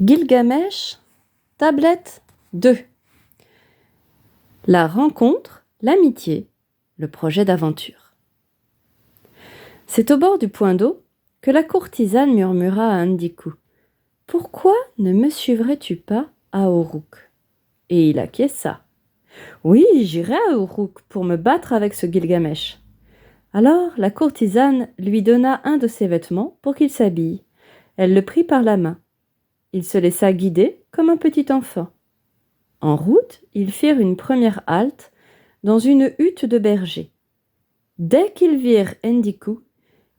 Gilgamesh, tablette 2. La rencontre, l'amitié, le projet d'aventure. C'est au bord du point d'eau que la courtisane murmura à Endiku. « Pourquoi ne me suivrais-tu pas à Uruk ?» Et il acquiesça. « Oui, j'irai à Uruk pour me battre avec ce Gilgamesh. » Alors la courtisane lui donna un de ses vêtements pour qu'il s'habille. Elle le prit par la main. Il se laissa guider comme un petit enfant. En route, ils firent une première halte dans une hutte de bergers. Dès qu'ils virent Endiku,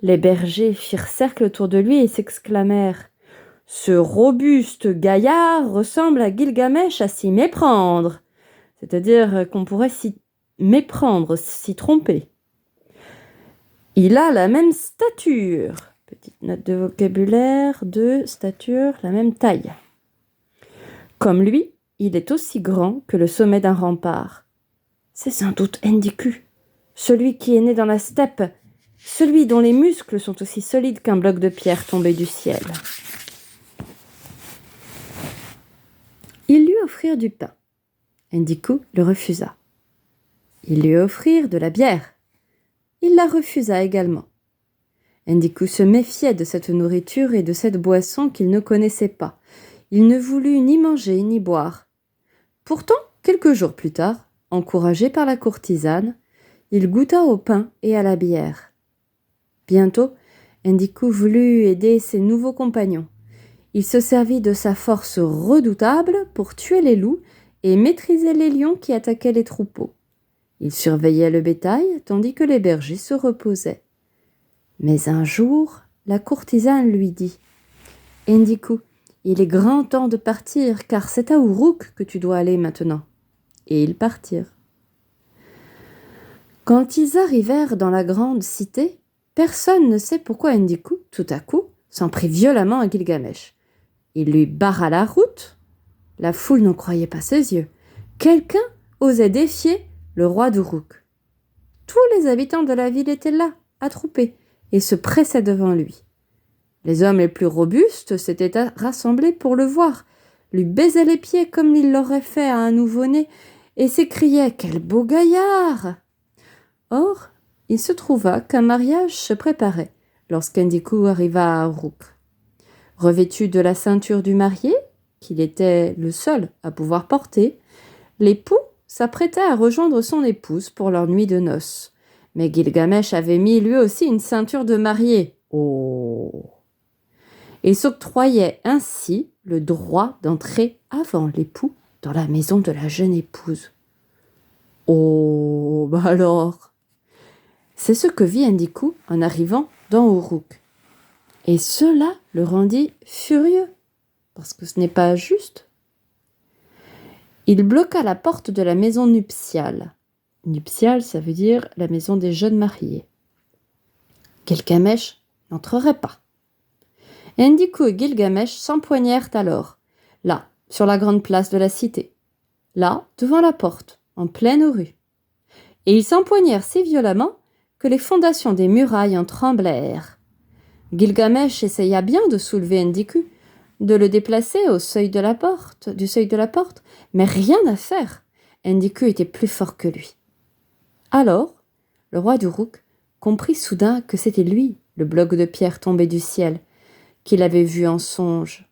les bergers firent cercle autour de lui et s'exclamèrent « Ce robuste gaillard ressemble à Gilgamesh à s'y méprendre !» C'est-à-dire qu'on pourrait s'y méprendre, s'y tromper. « Il a la même stature !» Petite note de vocabulaire, de stature, la même taille. Comme lui, il est aussi grand que le sommet d'un rempart. C'est sans doute Endiku, celui qui est né dans la steppe, celui dont les muscles sont aussi solides qu'un bloc de pierre tombé du ciel. Ils lui offrirent du pain. Endiku le refusa. Ils lui offrirent de la bière. Il la refusa également. Endiku se méfiait de cette nourriture et de cette boisson qu'il ne connaissait pas. Il ne voulut ni manger ni boire. Pourtant, quelques jours plus tard, encouragé par la courtisane, il goûta au pain et à la bière. Bientôt, Endiku voulut aider ses nouveaux compagnons. Il se servit de sa force redoutable pour tuer les loups et maîtriser les lions qui attaquaient les troupeaux. Il surveillait le bétail tandis que les bergers se reposaient. Mais un jour, la courtisane lui dit « Endiku, il est grand temps de partir, car c'est à Uruk que tu dois aller maintenant. » Et ils partirent. Quand ils arrivèrent dans la grande cité, personne ne sait pourquoi Endiku, tout à coup, s'en prit violemment à Gilgamesh. Il lui barra la route. La foule n'en croyait pas ses yeux. Quelqu'un osait défier le roi d'Uruk. Tous les habitants de la ville étaient là, attroupés, et se pressaient devant lui. Les hommes les plus robustes s'étaient rassemblés pour le voir, lui baisaient les pieds comme il l'aurait fait à un nouveau-né, et s'écriaient « Quel beau gaillard !» Or, il se trouva qu'un mariage se préparait lorsqu'Endiku arriva à Uruk. Revêtu de la ceinture du marié, qu'il était le seul à pouvoir porter, l'époux s'apprêtait à rejoindre son épouse pour leur nuit de noces. Mais Gilgamesh avait mis lui aussi une ceinture de marié. Oh! Et s'octroyait ainsi le droit d'entrer avant l'époux dans la maison de la jeune épouse. Oh, bah alors! C'est ce que vit Endiku en arrivant dans Uruk. Et cela le rendit furieux, parce que ce n'est pas juste. Il bloqua la porte de la maison nuptiale. Nuptiale, ça veut dire la maison des jeunes mariés. Gilgamesh n'entrerait pas. Endiku et Gilgamesh s'empoignèrent alors, là, sur la grande place de la cité, là, devant la porte, en pleine rue. Et ils s'empoignèrent si violemment que les fondations des murailles en tremblèrent. Gilgamesh essaya bien de soulever Endiku, de le déplacer du seuil de la porte, mais rien à faire. Endiku était plus fort que lui. Alors, le roi d'Uruk comprit soudain que c'était lui, le bloc de pierre tombé du ciel, qu'il avait vu en songe.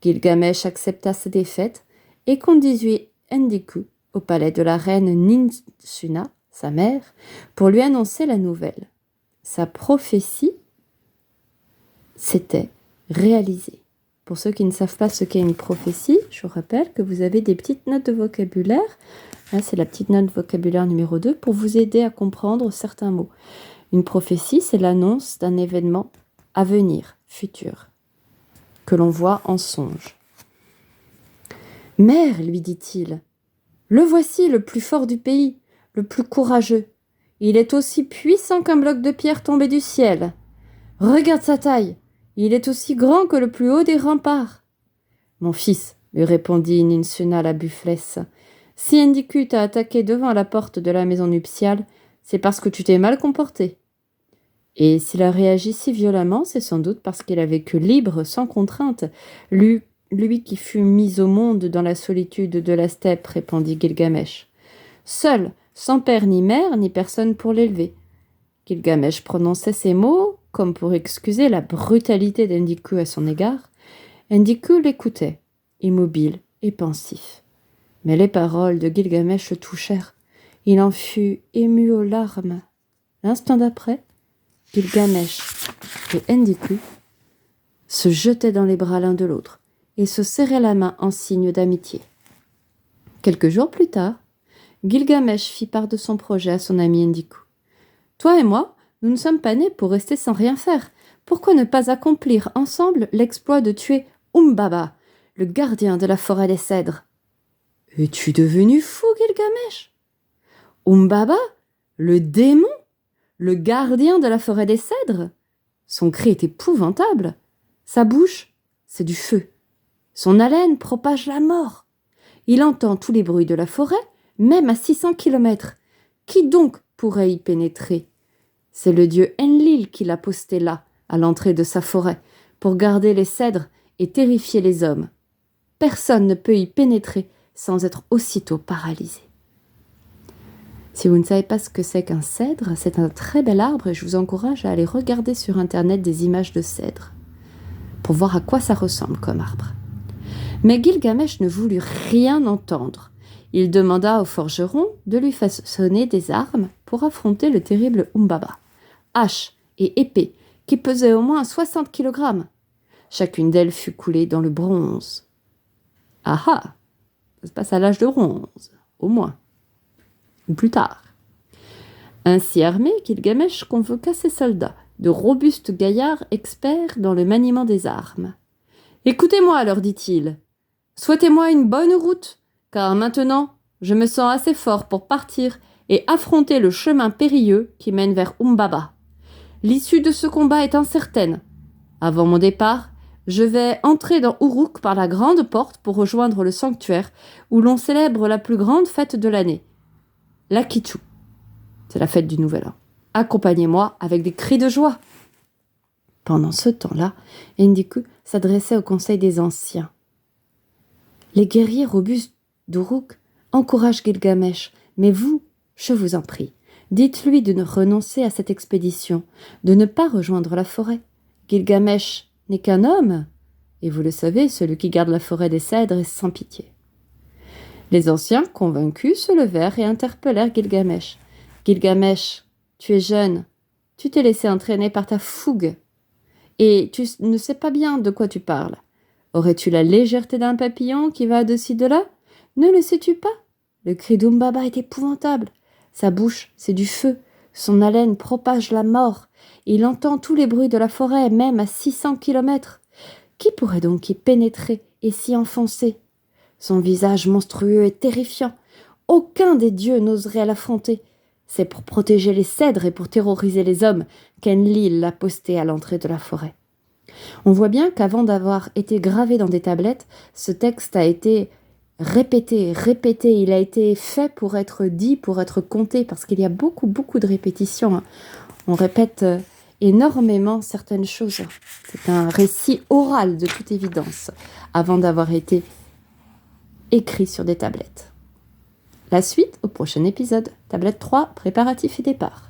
Gilgamesh accepta sa défaite et conduisit Endiku au palais de la reine Ninsuna, sa mère, pour lui annoncer la nouvelle. Sa prophétie s'était réalisée. Pour ceux qui ne savent pas ce qu'est une prophétie, je vous rappelle que vous avez des petites notes de vocabulaire. Là, c'est la petite note de vocabulaire numéro 2 pour vous aider à comprendre certains mots. Une prophétie, c'est l'annonce d'un événement à venir, futur, que l'on voit en songe. « Mère, lui dit-il, le voici le plus fort du pays, le plus courageux. Il est aussi puissant qu'un bloc de pierre tombé du ciel. Regarde sa taille, il est aussi grand que le plus haut des remparts. » « Mon fils, lui répondit Ninsuna la Bufflesse, si Endiku t'a attaqué devant la porte de la maison nuptiale, c'est parce que tu t'es mal comporté. Et s'il a réagi si violemment, c'est sans doute parce qu'il a vécu libre, sans contrainte, lui qui fut mis au monde dans la solitude de la steppe, répondit Gilgamesh. Seul, sans père ni mère, ni personne pour l'élever. Gilgamesh prononçait ces mots comme pour excuser la brutalité d'Endiku à son égard. Endiku l'écoutait, immobile et pensif. Mais les paroles de Gilgamesh le touchèrent. Il en fut ému aux larmes. L'instant d'après, Gilgamesh et Endiku se jetaient dans les bras l'un de l'autre et se serraient la main en signe d'amitié. Quelques jours plus tard, Gilgamesh fit part de son projet à son ami Endiku. « Toi et moi, nous ne sommes pas nés pour rester sans rien faire. Pourquoi ne pas accomplir ensemble l'exploit de tuer Umbaba, le gardien de la forêt des cèdres ?»« Es-tu devenu fou, Gilgamesh ? Umbaba, le démon, le gardien de la forêt des cèdres ? Son cri est épouvantable. Sa bouche, c'est du feu. Son haleine propage la mort. Il entend tous les bruits de la forêt, même à 600 kilomètres. Qui donc pourrait y pénétrer ? C'est le dieu Enlil qui l'a posté là, à l'entrée de sa forêt, pour garder les cèdres et terrifier les hommes. Personne ne peut y pénétrer sans être aussitôt paralysé. Si vous ne savez pas ce que c'est qu'un cèdre, c'est un très bel arbre et je vous encourage à aller regarder sur Internet des images de cèdre pour voir à quoi ça ressemble comme arbre. Mais Gilgamesh ne voulut rien entendre. Il demanda au forgeron de lui façonner des armes pour affronter le terrible Umbaba. Haches et épées qui pesaient au moins 60 kg. Chacune d'elles fut coulée dans le bronze. Ah ah, ça se passe à l'âge de bronze, au moins, ou plus tard. Ainsi armé, Gilgamesh convoqua ses soldats, de robustes gaillards experts dans le maniement des armes. « Écoutez-moi, leur dit-il, souhaitez-moi une bonne route, car maintenant je me sens assez fort pour partir et affronter le chemin périlleux qui mène vers Umbaba. L'issue de ce combat est incertaine. Avant mon départ, je vais entrer dans Uruk par la grande porte pour rejoindre le sanctuaire où l'on célèbre la plus grande fête de l'année, l'Akitu. C'est la fête du Nouvel An. Accompagnez-moi avec des cris de joie. » Pendant ce temps-là, Endiku s'adressait au conseil des anciens. Les guerriers robustes d'Uruk encouragent Gilgamesh, mais vous, je vous en prie, dites-lui de ne renoncer à cette expédition, de ne pas rejoindre la forêt. Gilgamesh n'est qu'un homme, et vous le savez, celui qui garde la forêt des cèdres est sans pitié. Les anciens, convaincus, se levèrent et interpellèrent Gilgamesh. « Gilgamesh, tu es jeune, tu t'es laissé entraîner par ta fougue, et tu ne sais pas bien de quoi tu parles. Aurais-tu la légèreté d'un papillon qui va de ci de là ? Ne le sais-tu pas ? Le cri d'Umbaba est épouvantable. Sa bouche, c'est du feu. Son haleine propage la mort. Il entend tous les bruits de la forêt, même à 600 kilomètres. Qui pourrait donc y pénétrer et s'y enfoncer ? Son visage monstrueux est terrifiant. Aucun des dieux n'oserait l'affronter. C'est pour protéger les cèdres et pour terroriser les hommes qu'Enlil l'a posté à l'entrée de la forêt. » On voit bien qu'avant d'avoir été gravé dans des tablettes, ce texte a été répété. Il a été fait pour être dit, pour être compté, parce qu'il y a beaucoup de répétitions. On répète énormément certaines choses. C'est un récit oral de toute évidence, avant d'avoir été écrit sur des tablettes. La suite au prochain épisode. Tablette 3, préparatifs et départ.